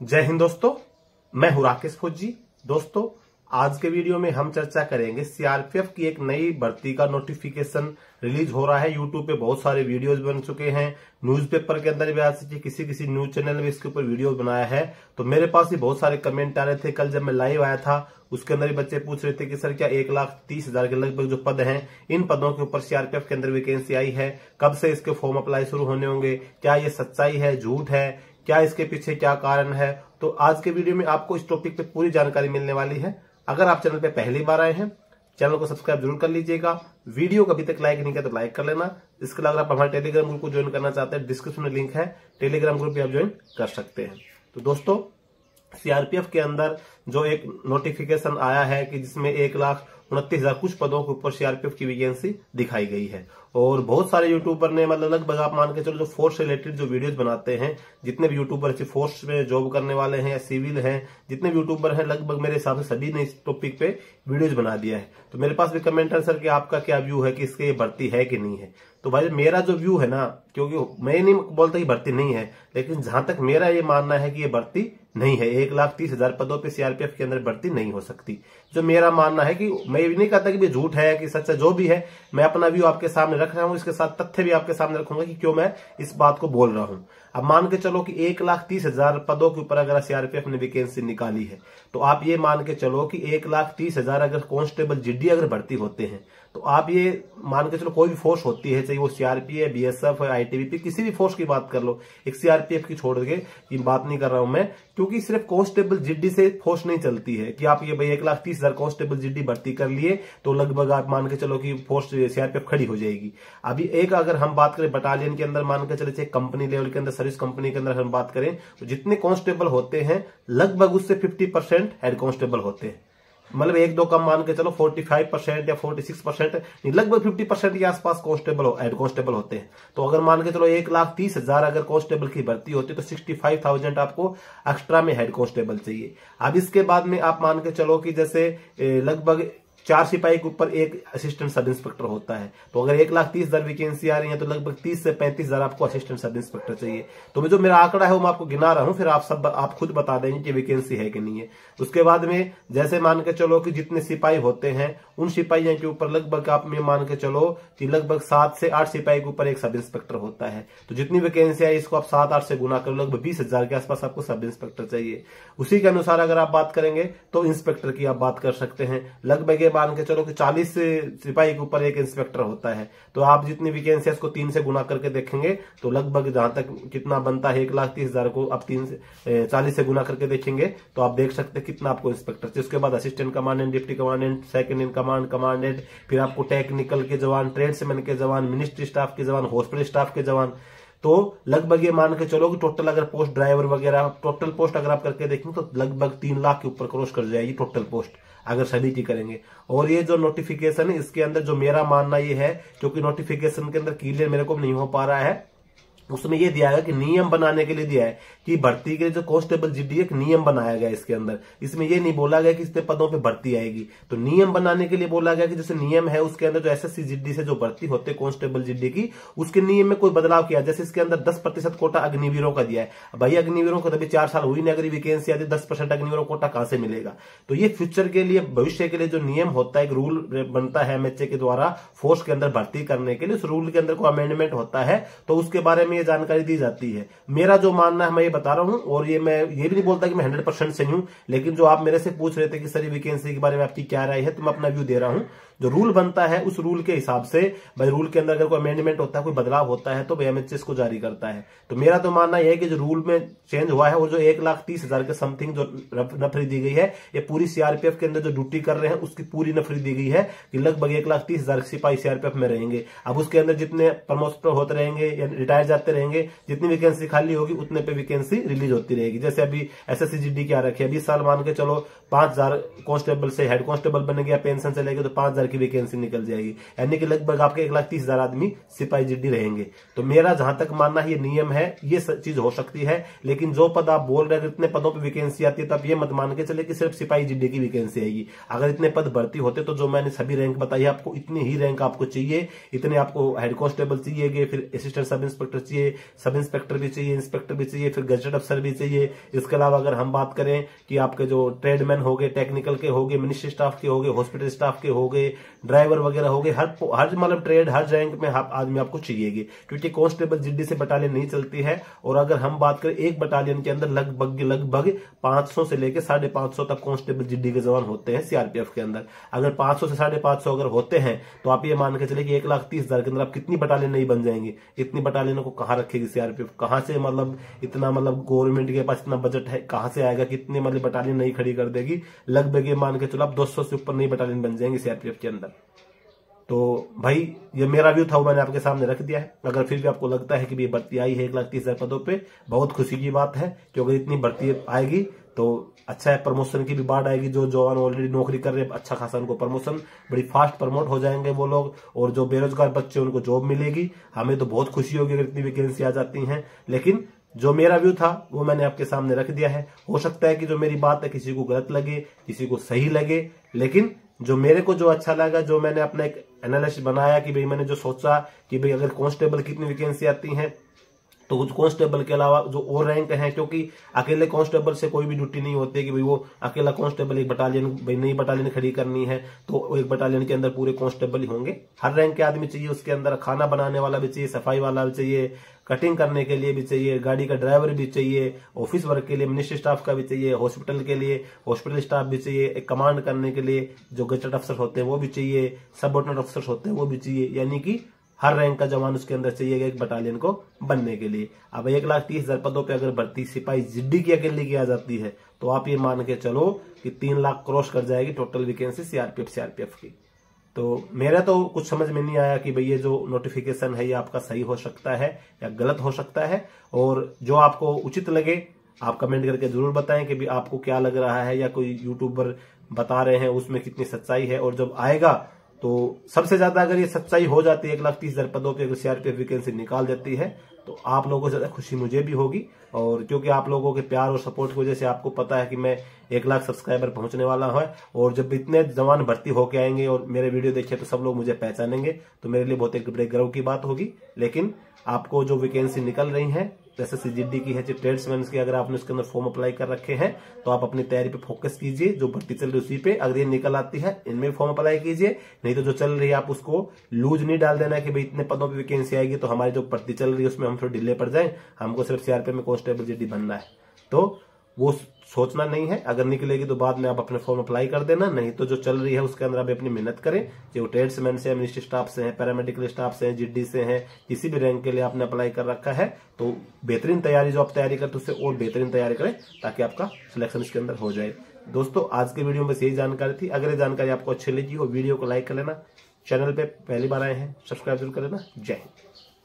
जय हिंद दोस्तों, मैं हूं राकेश फौजी। दोस्तों, आज के वीडियो में हम चर्चा करेंगे सीआरपीएफ की एक नई भर्ती का नोटिफिकेशन रिलीज हो रहा है। यूट्यूब पे बहुत सारे वीडियोस बन चुके हैं, न्यूज़पेपर के अंदर भी आ चुके, किसी न्यूज चैनल में इसके ऊपर वीडियो बनाया है। तो मेरे पास भी बहुत सारे कमेंट आ रहे थे। कल जब मैं लाइव आया था उसके अंदर भी बच्चे पूछ रहे थे कि सर क्या 1,30,000 के लगभग जो पद हैं, इन पदों के ऊपर सीआरपीएफ के अंदर वैकेंसी आई है, कब से इसके फॉर्म अप्लाई शुरू होने होंगे, क्या ये सच्चाई है, झूठ है, क्या इसके पीछे क्या कारण है। तो आज के वीडियो में आपको इस टॉपिक पे पूरी जानकारी मिलने वाली है। अगर आप चैनल पे पहली बार आए हैं, चैनल को सब्सक्राइब जरूर कर लीजिएगा। वीडियो को अभी तक लाइक नहीं किया तो लाइक कर लेना। इसके अलावा आप हमारे टेलीग्राम ग्रुप को ज्वाइन करना चाहते हैं, डिस्क्रिप्शन में लिंक है, टेलीग्राम ग्रुप भी आप ज्वाइन कर सकते हैं। तो दोस्तों, सीआरपीएफ के अंदर जो एक नोटिफिकेशन आया है कि जिसमें 1,29,000 कुछ पदों के ऊपर सीआरपीएफ की वैकेंसी दिखाई गई है। और बहुत सारे यूट्यूबर ने मतलब लगभग आप मान के चलो जो फोर्स से रिलेटेड जो वीडियोस बनाते हैं, जितने भी यूट्यूबर फोर्स में जॉब करने वाले हैं या सिविल हैं, जितने भी यूट्यूबर हैं, लगभग मेरे हिसाब से सभी ने इस टॉपिक पे वीडियोस बना दिया है। तो मेरे पास भी कमेंट है सर कि आपका क्या व्यू है कि इसके ये भर्ती है कि नहीं है। तो भाई मेरा जो व्यू है ना, क्योंकि मैं नहीं बोलता कि भर्ती नहीं है, लेकिन जहां तक मेरा ये मानना है कि ये भर्ती नहीं है, 1,30,000 पदों पे सीआरपीएफ के अंदर भर्ती नहीं हो सकती। जो मेरा मानना है कि मैं ये नहीं कहता कि ये झूठ है कि सच है, जो भी है मैं अपना व्यू आपके सामने रख रहा हूं, इसके साथ तथ्य भी आपके सामने रखूंगा कि क्यों मैं इस बात को बोल रहा हूं। अब मान के चलो कि 1,30,000 पदों के ऊपर अगर सीआरपीएफ ने वैकेंसी निकाली है, तो आप ये मान के चलो कि 1,30,000 अगर कांस्टेबल जीडी अगर भर्ती होते हैं, तो आप ये मान के चलो कोई भी फोर्स होती है, चाहे वो सीआरपी है, बीएसएफ है, आईटीबीपी, किसी भी फोर्स की बात कर लो, एक सीआरपीएफ की छोड़ के ये बात नहीं कर रहा हूं मैं, क्योंकि सिर्फ कांस्टेबल जीडी से फोर्स नहीं चलती है कि आप ये भाई 1,30,000 कांस्टेबल जीडी भर्ती कर लिए तो लगभग आप मान के चलो कि फोर्स सीआरपीएफ खड़ी हो जाएगी। अभी एक अगर हम बात करें बटालियन के अंदर, मान के चले चाहे कंपनी लेवल के अंदर, सर्विस कंपनी के अंदर हम बात करें, तो जितने कांस्टेबल होते हैं लगभग उससे 50% हेड कांस्टेबल होते हैं। मतलब एक दो कम मान के चलो 45% या 46% नहीं, लगभग 50% के आसपास कांस्टेबल हेड कांस्टेबल होते हैं। तो अगर मान के चलो 1,30,000 अगर कांस्टेबल की भर्ती होती है तो 65,000 आपको एक्स्ट्रा में हेड कांस्टेबल चाहिए। अब इसके बाद में आप मान के चलो कि जैसे लगभग 4 सिपाही के ऊपर एक असिस्टेंट सब इंस्पेक्टर होता है। तो अगर 1,30,000 वैकेंसी आ रही है तो लगभग 30 से 35,000 आपको असिस्टेंट सब इंस्पेक्टर चाहिए। तो जो मेरा आंकड़ा है वो मैं आपको गिना रहा हूं, फिर आप खुद बता देंगे कि वैकेंसी है कि नहीं है। उसके बाद में जैसे मान के चलो कि जितने सिपाही होते हैं उन सिपाहियों के ऊपर लगभग आप में मान के चलो कि लगभग 7 से 8 सिपाही के ऊपर एक सब इंस्पेक्टर होता है। तो जितनी वैकेंसी है इसको आप 7-8 से गुना करो, लगभग 20,000 के आसपास आपको सब इंस्पेक्टर चाहिए। उसी के अनुसार अगर आप बात करेंगे तो इंस्पेक्टर की आप बात कर सकते हैं। लगभग ये मान के चलो कि 40 सिपाही के ऊपर एक इंस्पेक्टर होता है। तो आप जितनी वैकेंसी है इसको 3 से गुना करके देखेंगे तो लगभग जहां तक कितना बनता है 1,30,000 को आप 40 से गुना करके देखेंगे तो आप देख सकते हैं कितना आपको इंस्पेक्टर चाहिए। उसके बाद assistant commandant, deputy commandant, second in command commandant, फिर आपको टेक्निकल के जवान, ट्रेड्समैन के जवान, मिनिस्ट्री स्टाफ के जवान, हॉस्पिटल स्टाफ के जवान। तो लगभग ये मान के चलो कि टोटल अगर पोस्ट ड्राइवर वगैरह टोटल पोस्ट अगर आप करके देखेंगे तो लगभग 3 लाख के ऊपर क्रॉस कर जाएगी टोटल पोस्ट अगर सभी की करेंगे। और ये जो नोटिफिकेशन है इसके अंदर जो मेरा मानना ये है, क्योंकि नोटिफिकेशन के अंदर क्लियर मेरे को नहीं हो पा रहा है, उसमें यह दिया है कि नियम बनाने के लिए दिया है कि भर्ती के लिए जो कांस्टेबल जीडी एक नियम बनाया गया इसके अंदर। इसमें यह नहीं बोला गया कि इतने पदों पे भर्ती आएगी, तो नियम बनाने के लिए बोला गया कि जैसे नियम है उसके अंदर जो एसएससी जीडी से जो भर्ती होते कांस्टेबल जीडी की, उसके नियम में कोई बदलाव किया। जैसे इसके अंदर 10% कोटा अग्निवीरों का दिया है। भाई अग्निवीरों को तभी 4 साल हुई नहीं, अगर वैकेंसी आती 10% अग्निवीरों कोटा कहां से मिलेगा। तो ये फ्यूचर के लिए, भविष्य के लिए जो नियम होता है, एक रूल बनता है एमएचए के द्वारा फोर्स के अंदर भर्ती करने के लिए, उस रूल के अंदर कोई अमेंडमेंट होता है तो उसके बारे में ये जानकारी दी जाती है। मेरा जो मानना है मैं ये बता रहा हूं, और ये मैं ये भी नहीं बोलता कि मैं 100% सही हूं, लेकिन जो आप मेरे से पूछ रहे थे कि सर ये वैकेंसी के बारे में आपकी क्या राय है, तो मैं अपना व्यू दे रहा हूं। जो रूल बनता है उस रूल के हिसाब से, भाई रूल के अंदर अगर कोई अमेंडमेंट होता है, कोई बदलाव होता है, तो एमएचए इसको जारी करता है। तो मेरा तो मानना यह है कि जो रूल में चेंज हुआ है और जो 1,30,000 के समथिंग जो नफरी दी गई है, ये पूरी सीआरपीएफ के अंदर जो ड्यूटी कर रहे हैं उसकी पूरी नफरी दी गई है कि लगभग 1,30,000 सिपाही सीआरपीएफ में रहेंगे। अब उसके अंदर जितने प्रमोशन होते रहेंगे या रिटायर जाते रहेंगे, जितनी वैकेंसी खाली होगी उतने पे वैकेंसी रिलीज होती रहेगी। जैसे अभी एसएससी जीडी क्या रखी है, 20 साल मान के चलो 5,000 कांस्टेबल से हेड कांस्टेबल बन गया, पेंशन से लेके तो 5,000 की वैकेंसी निकल जाएगी, यानी कि लगभग आपके 1,30,000 आदमी सिपाही जीडी रहेंगे। तो मेरा जहां तक मानना है ये नियम है, ये चीज हो सकती है। लेकिन जो पद आप बोल रहे हैं इतने पदों पे वैकेंसी आती है, तब ये मत मान के चले कि सिर्फ सिपाही जीडी की वैकेंसी आएगी। अगर इतने पद भर्ती होते तो जो मैंने सभी रैंक बताई आपको, इतनी ही रैंक आपको चाहिए, इतने आपको हेड कांस्टेबल चाहिए, फिर असिस्टेंट सब इंस्पेक्टर चाहिए, चाहिए, सब इंस्पेक्टर भी चाहिए, इंस्पेक्टर भी चाहिए, फिर गजेटेड अफसर भी चाहिए। इसके अलावा अगर हम बात करें कि आपके जो ट्रेडमैन हो गए, टेक्निकल के हो गए, मिनिस्ट्री स्टाफ के हो गए, हॉस्पिटल स्टाफ के हो गए, ड्राइवर वगैरह हो गए, हर मतलब ट्रेड, हर रैंक में आदमी आपको चाहिएगी, क्योंकि कांस्टेबल जिड्डी से बटालियन नहीं चलती है। और अगर हम बात करें एक बटालियन के अंदर लगभग 500 से लेकर 550 तक कांस्टेबल जिड्डी के जवान होते हैं सीआरपीएफ के अंदर। अगर 500 से 550 अगर होते हैं तो आप ये मान के चले कि 1,30,000 के अंदर आप कितनी बटालियन नहीं बन जाएंगी। इतनी बटालियनों को कहां रखेगी सीआरपीएफ, कहां से मतलब इतना मतलब गवर्नमेंट के पास इतना बजट है, कहां से आएगा, कितनी मतलब बटालियन नहीं खड़ी कर देगी। लगभग ये मान के चलो आप 200 से ऊपर नई बटालियन बन जाएंगे सीआरपीएफ के अंदर। तो भाई ये मेरा व्यू था, वो मैंने आपके सामने रख दिया है। अगर फिर भी आपको लगता है कि ये भर्ती आई है 1,30,000 पदों पे, बहुत खुशी की बात है, क्योंकि इतनी भर्ती आएगी तो अच्छा है, प्रमोशन की भी बात आएगी। जो जवान ऑलरेडी नौकरी कर रहे हैं अच्छा खासा उनको प्रमोशन, बड़ी फास्ट प्रमोट हो जाएंगे वो लोग, और जो बेरोजगार बच्चे उनको जॉब मिलेगी। हमें तो बहुत खुशी होगी अगर इतनी वैकेंसी आ जाती हैं। लेकिन जो मेरा व्यू था वो मैंने आपके सामने रख दिया है। हो सकता है कि जो मेरी बात है किसी को गलत लगे, किसी को सही लगे, लेकिन जो मेरे को जो अच्छा लगा, जो मैंने अपना एक एनालिसिस बनाया कि भाई मैंने जो सोचा कि भाई अगर कांस्टेबल कितनी वैकेंसी आती हैं तो कुछ कांस्टेबल के अलावा जो और रैंक है, क्योंकि अकेले कांस्टेबल से कोई भी ड्यूटी नहीं होती कि भाई वो अकेला कांस्टेबल एक बटालियन, भाई नई बटालियन खड़ी करनी है तो एक बटालियन के अंदर पूरे कांस्टेबल ही होंगे। हर रैंक के आदमी चाहिए, उसके अंदर खाना बनाने वाला भी चाहिए, सफाई वाला भी चाहिए, कटिंग करने के लिए भी चाहिए, गाड़ी का ड्राइवर भी चाहिए, ऑफिस वर्क के लिए मिनिस्ट्री स्टाफ का भी चाहिए, हॉस्पिटल के लिए हॉस्पिटल स्टाफ भी चाहिए, एक कमांड करने के लिए जो गजेटेड अफसर होते हैं वो भी चाहिए, सब ऑर्डिनेट अफसर होते हैं वो भी चाहिए। यानी कि हर रैंक का जवान उसके अंदर चाहिए एक बटालियन को बनने के लिए। अब 1,30,000 पदों पे अगर भर्ती सिपाही जिड्डी की अकेले की आ जाती है तो आप ये मान के चलो कि 3 लाख क्रॉस कर जाएगी टोटल वैकेंसी सीआरपीएफ की। तो मेरा तो कुछ समझ में नहीं आया कि भाई ये जो नोटिफिकेशन है ये आपका सही हो सकता है या गलत हो सकता है, और जो आपको उचित लगे आप कमेंट करके जरूर बताएं कि भाई आपको क्या लग रहा है, या कोई यूट्यूबर बता रहे हैं उसमें कितनी सच्चाई है। और जब आएगा तो सबसे ज्यादा अगर ये सच्चाई हो जाती है 1,30,000 पदों पे अगर सीआरपीएफ वैकेंसी निकाल देती है तो आप लोगों को ज्यादा खुशी मुझे भी होगी। और क्योंकि आप लोगों के प्यार और सपोर्ट की वजह से आपको पता है कि मैं 1 लाख सब्सक्राइबर पहुंचने वाला है, और जब इतने जवान भर्ती होके आएंगे और मेरे वीडियो देखे तो सब लोग मुझे पहचानेंगे, तो मेरे लिए बहुत एक बड़े गर्व की बात होगी। लेकिन आपको जो वैकेंसी निकल रही है जैसे सीजीडी की है, ट्रेड्समैन की, अगर आपने उसके अंदर फॉर्म अप्लाई कर रखे हैं तो आप अपनी तैयारी पे फोकस कीजिए। जो भर्ती चल रही है उसी पे, अगर ये निकल आती है इनमें फॉर्म अप्लाई कीजिए, नहीं तो जो चल रही है आप उसको लूज नहीं डाल देना कि भाई इतने पदों पे वैकेंसी आएगी तो हमारी जो भर्ती चल रही है उसमें हम थोड़ी ढीले पड़ जाए, हमको सिर्फ सीआरपीएफ में कांस्टेबल जीडी बनना है। तो वो सोचना नहीं है, अगर निकलेगी तो बाद में आप अपने फॉर्म अप्लाई कर देना, नहीं तो जो चल रही है उसके अंदर आप अपनी मेहनत करें। जो ट्रेड्समैन से, मिनिस्ट्री स्टाफ से है, पैरामेडिकल स्टाफ से है, जिड्डी से है, किसी भी रैंक के लिए आपने अप्लाई कर रखा है तो बेहतरीन तैयारी जो आप तैयारी करते उससे और बेहतरीन तैयारी करें ताकि आपका सिलेक्शन इसके अंदर हो जाए। दोस्तों आज के वीडियो में बस यही जानकारी थी। अगर ये जानकारी आपको अच्छी लगी हो वीडियो को लाइक कर लेना, चैनल पे पहली बार आए हैं सब्सक्राइब जरूर कर लेना। जय हिंद।